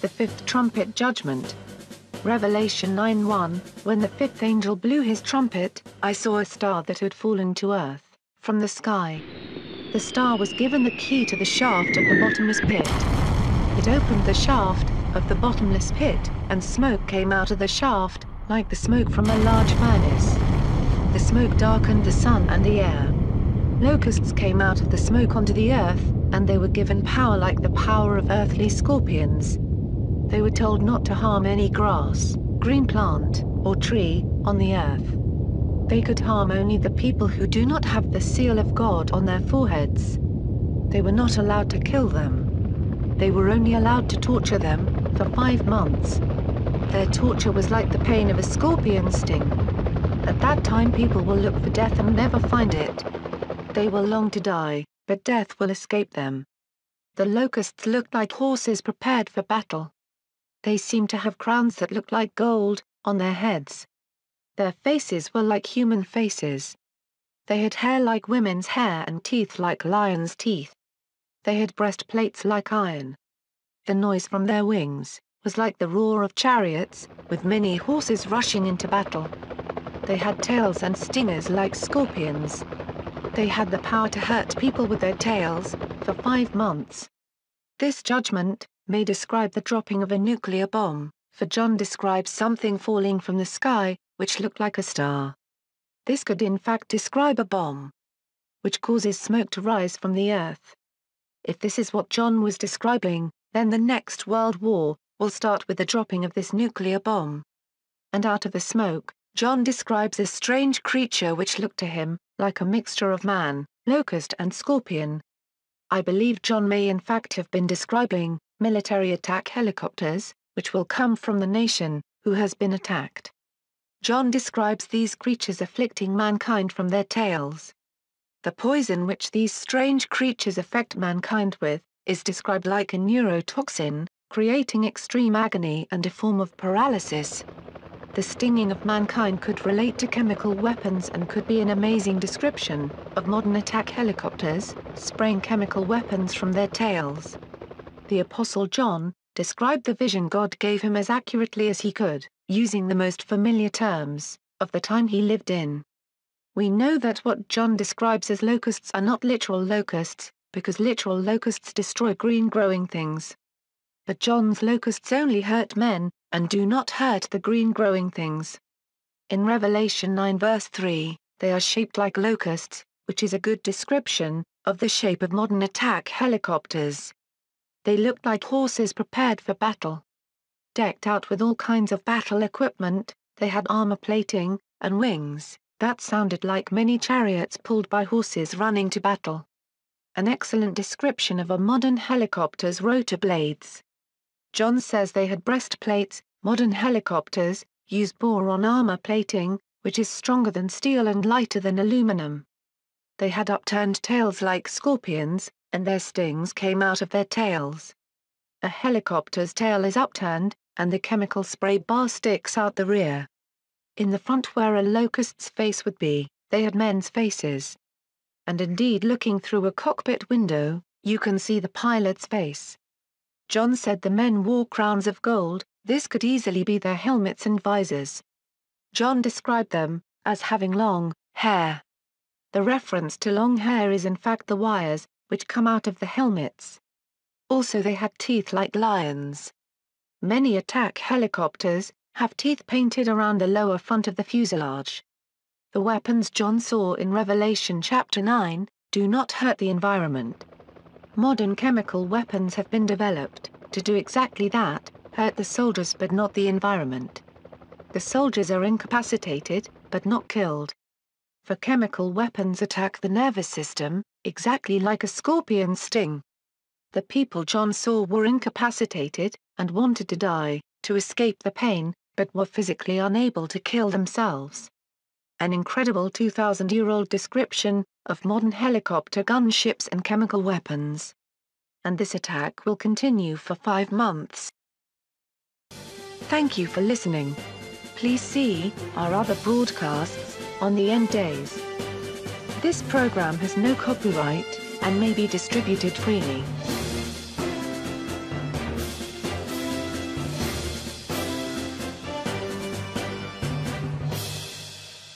the fifth trumpet judgment. Revelation 9:1, when the fifth angel blew his trumpet, I saw a star that had fallen to earth, from the sky. The star was given the key to the shaft of the bottomless pit. It opened the shaft of the bottomless pit, and smoke came out of the shaft, like the smoke from a large furnace. The smoke darkened the sun and the air. Locusts came out of the smoke onto the earth, and they were given power like the power of earthly scorpions. They were told not to harm any grass, green plant, or tree, on the earth. They could harm only the people who do not have the seal of God on their foreheads. They were not allowed to kill them. They were only allowed to torture them, for 5 months. Their torture was like the pain of a scorpion sting. At that time people will look for death and never find it. They will long to die, but death will escape them. The locusts looked like horses prepared for battle. They seemed to have crowns that looked like gold, on their heads. Their faces were like human faces. They had hair like women's hair and teeth like lions' teeth. They had breastplates like iron. The noise from their wings was like the roar of chariots, with many horses rushing into battle. They had tails and stingers like scorpions. They had the power to hurt people with their tails, for 5 months. This judgment may describe the dropping of a nuclear bomb, for John describes something falling from the sky, which looked like a star. This could in fact describe a bomb, which causes smoke to rise from the earth. If this is what John was describing, then the next World War will start with the dropping of this nuclear bomb. And out of the smoke, John describes a strange creature which looked to him like a mixture of man, locust and scorpion. I believe John may in fact have been describing military attack helicopters, which will come from the nation who has been attacked. John describes these creatures afflicting mankind from their tails. The poison which these strange creatures affect mankind with is described like a neurotoxin, creating extreme agony and a form of paralysis. The stinging of mankind could relate to chemical weapons and could be an amazing description of modern attack helicopters, spraying chemical weapons from their tails. The Apostle John described the vision God gave him as accurately as he could, using the most familiar terms of the time he lived in. We know that what John describes as locusts are not literal locusts, because literal locusts destroy green growing things. But John's locusts only hurt men, and do not hurt the green growing things. In Revelation 9 verse 3, they are shaped like locusts, which is a good description of the shape of modern attack helicopters. They looked like horses prepared for battle. Decked out with all kinds of battle equipment, they had armor plating and wings that sounded like many chariots pulled by horses running to battle. An excellent description of a modern helicopter's rotor blades. John says they had breastplates. Modern helicopters use boron armor plating, which is stronger than steel and lighter than aluminum. They had upturned tails like scorpions, and their stings came out of their tails. A helicopter's tail is upturned, and the chemical spray bar sticks out the rear. In the front where a locust's face would be, they had men's faces. And indeed, looking through a cockpit window, you can see the pilot's face. John said the men wore crowns of gold. This could easily be their helmets and visors. John described them as having long hair. The reference to long hair is in fact the wires, which come out of the helmets. Also they had teeth like lions. Many attack helicopters have teeth painted around the lower front of the fuselage. The weapons John saw in Revelation chapter 9 do not hurt the environment. Modern chemical weapons have been developed to do exactly that, hurt the soldiers but not the environment. The soldiers are incapacitated, but not killed. For chemical weapons attack the nervous system, exactly like a scorpion's sting. The people John saw were incapacitated, and wanted to die, to escape the pain, but were physically unable to kill themselves. An incredible 2,000-year-old description of modern helicopter gunships and chemical weapons. And this attack will continue for 5 months. Thank you for listening. Please see our other broadcasts on the end days. This program has no copyright and may be distributed freely.